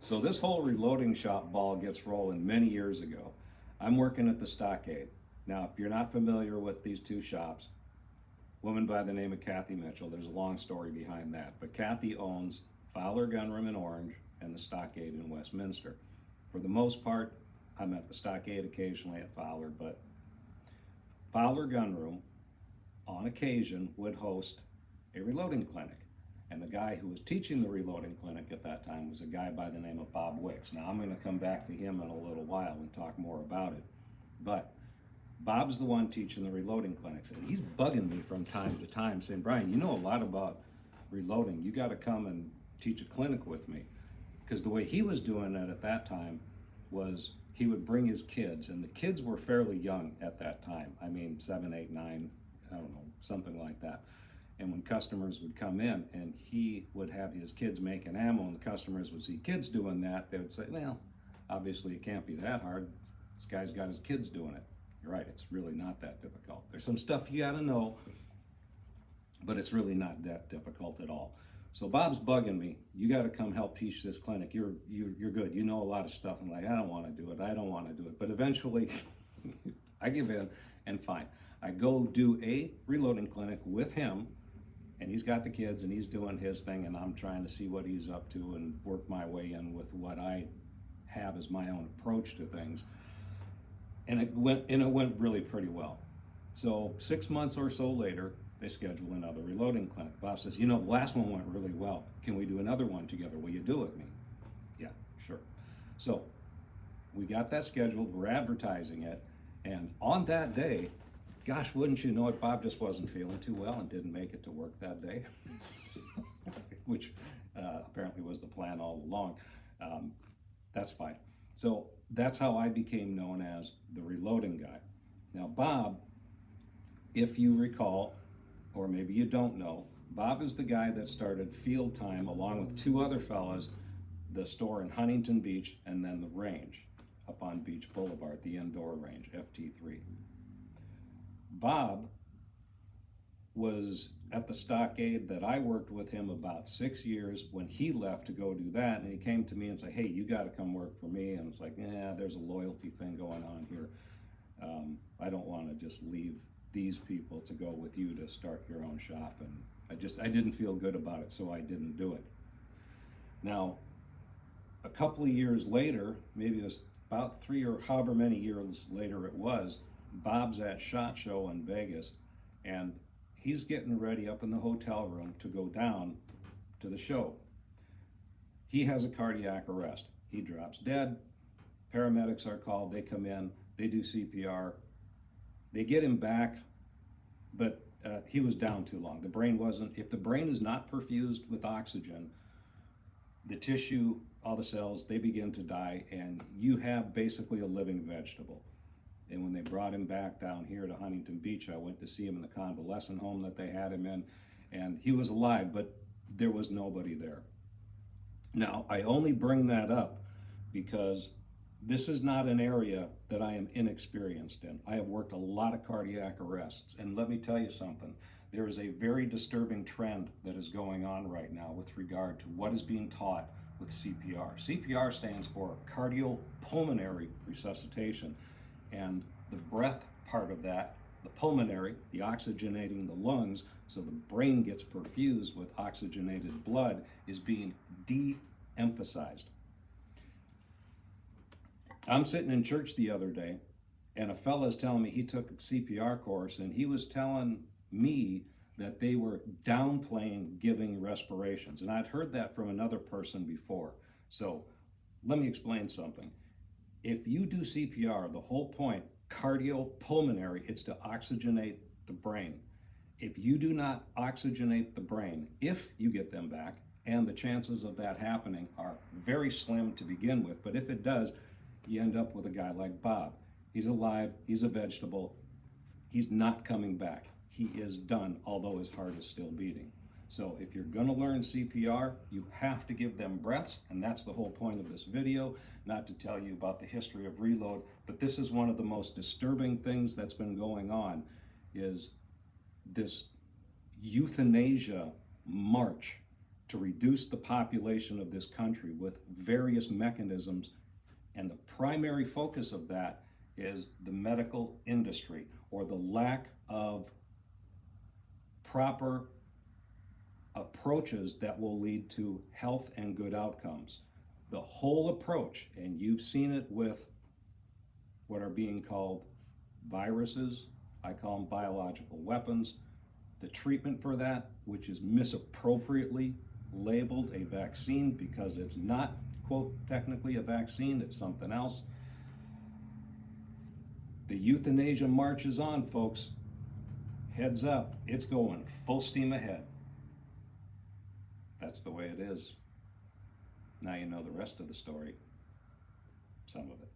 So this whole reloading shop ball gets rolling many years ago. I'm working at the Stockade. Now, if you're not familiar with these two shops, woman by the name of Kathy Mitchell, there's a long story behind that. But Kathy owns Fowler Gunroom in Orange and the Stockade in Westminster. For the most part, I'm at the Stockade, occasionally at Fowler, but Fowler Gunroom, on occasion, would host a reloading clinic. And the guy who was teaching the reloading clinic at that time was a guy by the name of Bob Wicks. Now, I'm going to come back to him in a little while and talk more about it. But Bob's the one teaching the reloading clinics, and he's bugging me from time to time saying, Brian, you know a lot about reloading. You got to come and teach a clinic with me. Because the way he was doing it at that time was he would bring his kids, and the kids were fairly young at that time. I mean, 7, 8, 9, I don't know, something like that. And when customers would come in and he would have his kids making ammo and the customers would see kids doing that, they would say, well, obviously it can't be that hard. This guy's got his kids doing it. You're right, it's really not that difficult. There's some stuff you gotta know, but it's really not that difficult at all. So Bob's bugging me. You gotta come help teach this clinic. You're good. You know a lot of stuff. I'm like, I don't wanna do it. I don't wanna do it. But eventually I give in and fine. I go do a reloading clinic with him, and he's got the kids and he's doing his thing, and I'm trying to see what he's up to and work my way in with what I have as my own approach to things. And it went really pretty well. So 6 months or so later, they schedule another reloading clinic. Bob says, you know, the last one went really well. Can we do another one together? Will you do it with me? Yeah, sure. So we got that scheduled, we're advertising it, and on that day, gosh, wouldn't you know it, Bob just wasn't feeling too well and didn't make it to work that day, which apparently was the plan all along. That's fine. So that's how I became known as the reloading guy. Now, Bob, if you recall, or maybe you don't know, Bob is the guy that started Field Time along with two other fellas, the store in Huntington Beach and then the range up on Beach Boulevard, the indoor range, FT3. Bob was at the Stockade that I worked with him about 6 years when he left to go do that, and he came to me and said, hey, you got to come work for me. And it's like, yeah, there's a loyalty thing going on here. I don't want to just leave these people to go with you to start your own shop, and I didn't feel good about it, so I didn't do it. Now, a couple of years later, maybe it was about 3 or however many years later it was, Bob's at SHOT Show in Vegas, and he's getting ready up in the hotel room to go down to the show. He has a cardiac arrest. He drops dead. Paramedics are called. They come in. They do CPR. They get him back, but he was down too long. The brain wasn't. If the brain is not perfused with oxygen, the tissue, all the cells, they begin to die, and you have basically a living vegetable. And when they brought him back down here to Huntington Beach, I went to see him in the convalescent home that they had him in, and he was alive, but there was nobody there. Now, I only bring that up because this is not an area that I am inexperienced in. I have worked a lot of cardiac arrests, and let me tell you something. There is a very disturbing trend that is going on right now with regard to what is being taught with CPR. CPR stands for cardiopulmonary resuscitation. And the breath part of that, the pulmonary, the oxygenating the lungs so the brain gets perfused with oxygenated blood, is being de-emphasized. I'm sitting in church the other day, and a fella's telling me he took a CPR course, and he was telling me that they were downplaying giving respirations. And I'd heard that from another person before. So let me explain something. If you do CPR, the whole point, cardiopulmonary, it's to oxygenate the brain. If you do not oxygenate the brain, if you get them back, and the chances of that happening are very slim to begin with, but if it does, you end up with a guy like Bob. He's alive, he's a vegetable, he's not coming back. He is done, although his heart is still beating. So if you're gonna learn CPR, you have to give them breaths, and that's the whole point of this video, not to tell you about the history of reload, but this is one of the most disturbing things that's been going on, is this euthanasia march to reduce the population of this country with various mechanisms, and the primary focus of that is the medical industry, or the lack of proper approaches that will lead to health and good outcomes. The whole approach, and you've seen it with what are being called viruses, I call them biological weapons, the treatment for that, which is misappropriately labeled a vaccine because it's not, quote, technically a vaccine, it's something else. The euthanasia march is on, folks. Heads up, it's going full steam ahead. That's the way it is. Now you know the rest of the story, some of it.